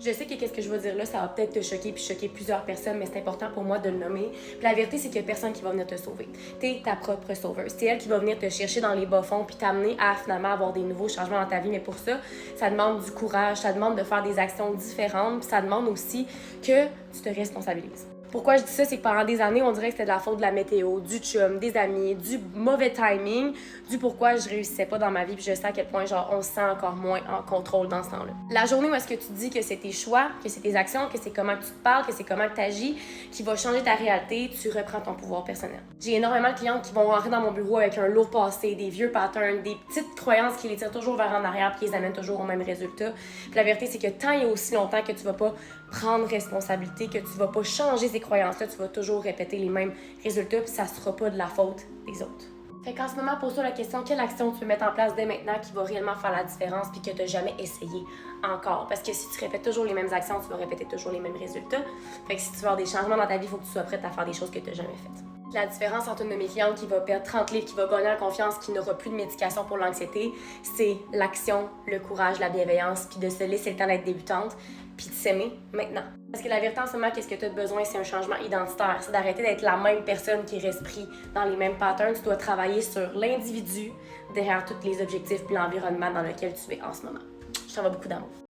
Je sais que qu'est-ce que je veux dire là, ça va peut-être te choquer puis choquer plusieurs personnes, mais c'est important pour moi de le nommer. Puis la vérité, c'est qu'il y a personne qui va venir te sauver. T'es ta propre sauveuse. C'est elle qui va venir te chercher dans les bas-fonds puis t'amener à finalement avoir des nouveaux changements dans ta vie. Mais pour ça, ça demande du courage, ça demande de faire des actions différentes, puis ça demande aussi que tu te responsabilises. Pourquoi je dis ça, c'est que pendant des années, on dirait que c'était de la faute de la météo, du chum, des amis, du mauvais timing, du pourquoi je réussissais pas dans ma vie, puis je sais à quel point genre on se sent encore moins en contrôle dans ce temps-là. La journée où est-ce que tu dis que c'est tes choix, que c'est tes actions, que c'est comment tu te parles, que c'est comment tu agis, qui va changer ta réalité, tu reprends ton pouvoir personnel. J'ai énormément de clientes qui vont rentrer dans mon bureau avec un lourd passé, des vieux patterns, des petites croyances qui les tirent toujours vers en arrière puis qui les amènent toujours au même résultat. Puis la vérité, c'est que tant et aussi longtemps que tu vas pas prendre responsabilité, que tu vas pas changer ces croyances-là, tu vas toujours répéter les mêmes résultats puis ça sera pas de la faute des autres. Fait qu'en ce moment, pose-toi la question, quelle action tu peux mettre en place dès maintenant qui va réellement faire la différence puis que tu n'as jamais essayé encore. Parce que si tu répètes toujours les mêmes actions, tu vas répéter toujours les mêmes résultats. Fait que si tu veux avoir des changements dans ta vie, il faut que tu sois prête à faire des choses que tu n'as jamais faites. La différence entre une de mes clientes qui va perdre 30 livres, qui va gagner en confiance, qui n'aura plus de médication pour l'anxiété, c'est l'action, le courage, la bienveillance, puis de se laisser le temps d'être débutante, puis de s'aimer maintenant. Parce que la vérité en ce moment, qu'est-ce que tu as besoin, c'est un changement identitaire. C'est d'arrêter d'être la même personne qui reste pris dans les mêmes patterns. Tu dois travailler sur l'individu derrière tous les objectifs puis l'environnement dans lequel tu es en ce moment. Je t'envoie beaucoup d'amour.